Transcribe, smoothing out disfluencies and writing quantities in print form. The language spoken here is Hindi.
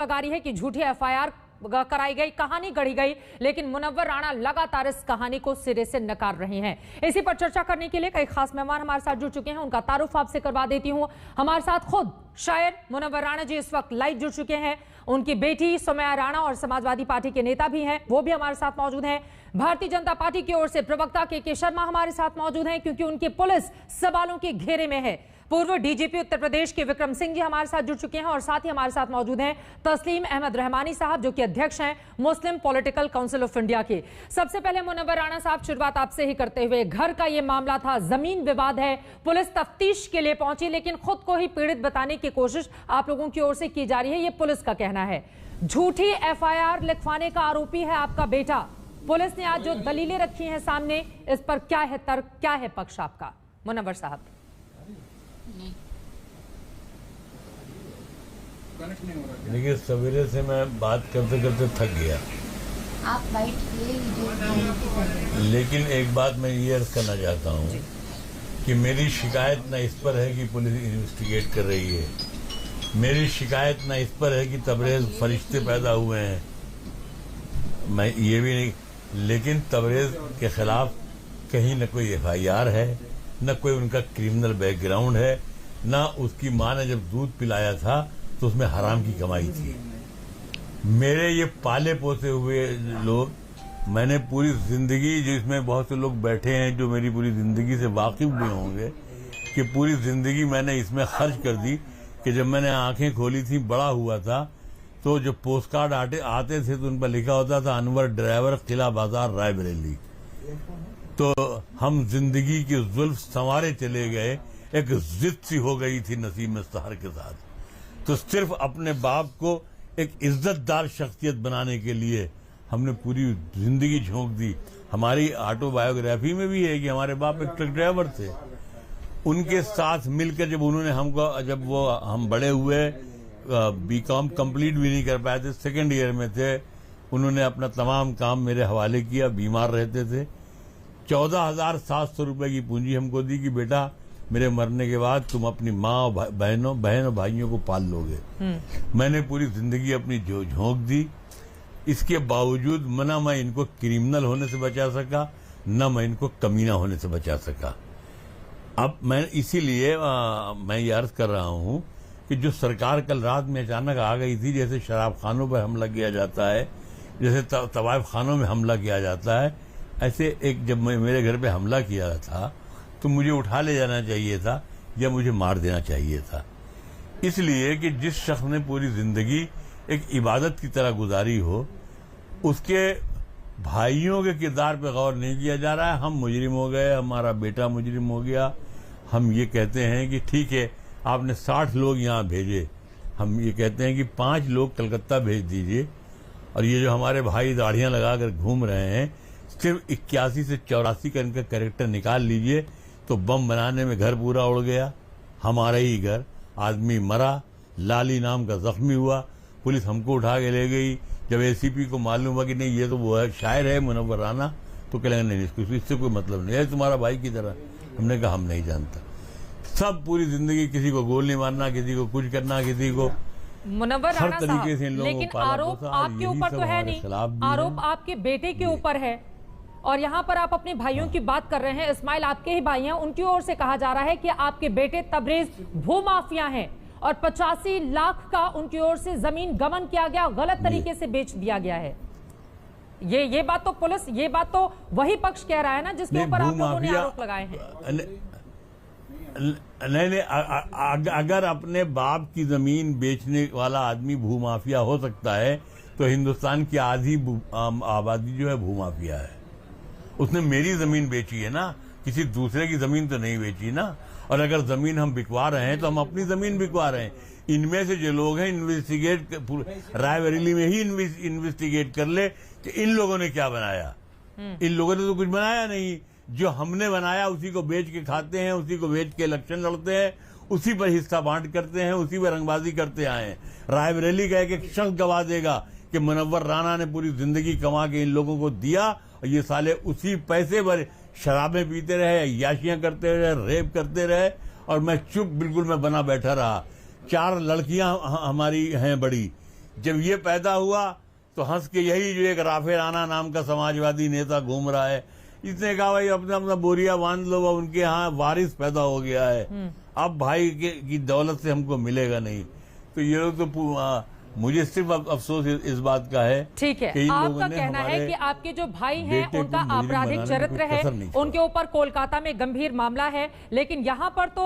लगा रही है कि झूठी एफआईआर कराई गई, कहानी गढ़ी गई, लेकिन मुनव्वर राणा लगातार इस कहानी को सिरे से नकार रहे हैं। इसी पर चर्चा करने के लिए कई खास मेहमान हमारे साथ जुड़ चुके हैं, उनका तारुफ आपसे करवा देती हूं। हमारे साथ खुद शायर मुनव्वर राणा जी इस वक्त लाइव जुड़ चुके हैं। उनकी बेटी सुमैया राणा और समाजवादी पार्टी के नेता भी हैं, वो भी हमारे साथ मौजूद हैं। भारतीय जनता पार्टी की ओर से प्रवक्ता के शर्मा हमारे साथ मौजूद हैं, क्योंकि उनकी पुलिस सवालों के घेरे में है। पूर्व डीजीपी उत्तर प्रदेश के विक्रम सिंह जी हमारे साथ जुड़ चुके हैं और साथ ही हमारे साथ मौजूद हैं तस्लीम अहमद रहमानी साहब, जो कि अध्यक्ष हैं मुस्लिम पॉलिटिकल काउंसिल ऑफ इंडिया के। सबसे पहले मुनव्वर राणा साहब, शुरुआत आपसे ही करते हुए, घर का ये मामला था, जमीन विवाद है, पुलिस तफ्तीश के लिए पहुंची, लेकिन खुद को ही पीड़ित बताने की कोशिश आप लोगों की ओर से की जा रही है, ये पुलिस का कहना है। झूठी एफआईआर लिखवाने का आरोपी है आपका बेटा। पुलिस ने आज जो दलीलें रखी हैं सामने, इस पर क्या है तर्क, क्या है पक्ष आपका, मुनव्वर साहब? देखिए, सवेरे से मैं बात करते करते थक गया। आप बाइट ले लीजिए। लेकिन एक बात मैं ये अर्ज करना चाहता हूँ कि मेरी शिकायत न इस पर है कि पुलिस इन्वेस्टिगेट कर रही है, मेरी शिकायत न इस पर है कि तबरेज फरिश्ते पैदा हुए हैं, मैं ये भी नहीं, लेकिन तबरेज के खिलाफ कहीं न कोई एफआईआर है, न कोई उनका क्रिमिनल बैकग्राउंड है, न उसकी माँ ने जब दूध पिलाया था तो उसमें हराम की कमाई थी। मेरे ये पाले पोसे हुए लोग, मैंने पूरी जिंदगी, जिसमें बहुत से लोग बैठे हैं जो मेरी पूरी जिंदगी से वाकिफ भी होंगे, कि पूरी जिंदगी मैंने इसमें खर्च कर दी कि जब मैंने आंखें खोली थी, बड़ा हुआ था, तो जो पोस्ट कार्ड आते थे तो उन पर लिखा होता था अनवर ड्राइवर, किला बाजार, रायबरेली। तो हम जिंदगी की जुल्फ संवारे चले गए, एक जिद सी हो गई थी नसीब मुस्तहर के साथ। तो सिर्फ अपने बाप को एक इज्जतदार शख्सियत बनाने के लिए हमने पूरी जिंदगी झोंक दी। हमारी ऑटोबायोग्राफी में भी है कि हमारे बाप एक ट्रक ड्राइवर थे। उनके साथ मिलकर जब उन्होंने हमको, जब वो हम बड़े हुए, बीकॉम कंप्लीट भी नहीं कर पाए थे, सेकेंड ईयर में थे, उन्होंने अपना तमाम काम मेरे हवाले किया। बीमार रहते थे, 14,700 रुपए की पूंजी हमको दी कि बेटा मेरे मरने के बाद तुम अपनी माँ और बहन और भाइयों को पाल लोगे। मैंने पूरी जिंदगी अपनी झोंक दी। इसके बावजूद न मैं इनको क्रिमिनल होने से बचा सका, न मैं इनको कमीना होने से बचा सका। अब मैं इसीलिए मैं ये अर्ज कर रहा हूँ कि जो सरकार कल रात में अचानक आ गई थी, जैसे शराब खानों पर हमला किया जाता है, जैसे तवाइफ खानों में हमला किया जाता है, ऐसे एक जब मेरे घर पे हमला किया था तो मुझे उठा ले जाना चाहिए था या मुझे मार देना चाहिए था। इसलिए कि जिस शख्स ने पूरी जिंदगी एक इबादत की तरह गुजारी हो, उसके भाइयों के किरदार पे गौर नहीं किया जा रहा है। हम मुजरिम हो गए, हमारा बेटा मुजरिम हो गया। हम ये कहते हैं कि ठीक है, आपने 60 लोग यहाँ भेजे, हम ये कहते हैं कि 5 लोग कलकत्ता भेज दीजिए, और ये जो हमारे भाई दाढ़ियाँ लगा कर घूम रहे हैं, सिर्फ 81 से 84 का इनका कैरेक्टर निकाल लीजिए तो बम बनाने में घर पूरा उड़ गया। हमारा ही घर, आदमी मरा, लाली नाम का जख्मी हुआ, पुलिस हमको उठा के ले गई। जब एसीपी को मालूम हुआ कि नहीं ये तो वो है, शायर है मुनव्वर राणा, तो कहेंगे नहीं, इससे कोई मतलब नहीं है, तुम्हारा भाई की तरह। हमने कहा हम नहीं जानता। सब पूरी जिंदगी किसी को गोली मारना, किसी को कुछ करना, किसी को मुनव्वर राणा साहब, लेकिन आरोप आपके ऊपर तो है नहीं, आरोप आपके बेटे के ऊपर है। और यहाँ पर आप अपने भाइयों की बात कर रहे हैं, इस्माइल आपके ही भाई हैं, उनकी ओर से कहा जा रहा है कि आपके बेटे तबरेज भूमाफिया हैं और 85 लाख का उनकी ओर से जमीन गमन किया गया, गलत तरीके से बेच दिया गया है। ये बात तो पुलिस, ये बात तो वही पक्ष कह रहा है ना जिसके ऊपर आप लोगों ने आरोप लगाए हैं। नहीं, अगर अपने बाप की जमीन बेचने वाला आदमी भूमाफिया हो सकता है, तो हिंदुस्तान की आधी आबादी जो है भूमाफिया है। उसने मेरी जमीन बेची है ना, किसी दूसरे की जमीन तो नहीं बेची ना। और अगर जमीन हम बिकवा रहे हैं तो हम अपनी जमीन बिकवा रहे हैं। इनमें से जो लोग हैं, इन्वेस्टिगेट, रायबरेली में ही इन्वेस्टिगेट कर ले कि इन लोगों ने क्या बनाया। इन लोगों ने तो कुछ बनाया नहीं, जो हमने बनाया उसी को बेच के खाते हैं, उसी को बेच के इलेक्शन लड़ते हैं, उसी पर हिस्सा बांट करते हैं, उसी पर रंगबाजी करते आए हैं। रायबरेली का एक शख्स गवाह देगा कि मुनव्वर राणा ने पूरी जिंदगी कमा के इन लोगों को दिया, और ये साले उसी पैसे पर शराबें पीते रहे, याशियां करते रहे, रेप करते रहे, और मैं चुप, बिल्कुल मैं बना बैठा रहा। 4 लड़कियां हमारी हैं बड़ी, जब ये पैदा हुआ तो हंस के यही जो एक राफे राणा नाम का समाजवादी नेता घूम रहा है, इसने कहा भाई अपना अपना बोरिया बांध लो, उनके यहाँ वारिस पैदा हो गया है, अब भाई की दौलत से हमको मिलेगा नहीं। तो ये लोग तो मुझे सिर्फ अफसोस इस बात का है। ठीक है, आपका कहना है कि आपके जो भाई हैं उनका आपराधिक चरित्र है, उनके ऊपर कोलकाता में गंभीर मामला है, लेकिन यहाँ पर तो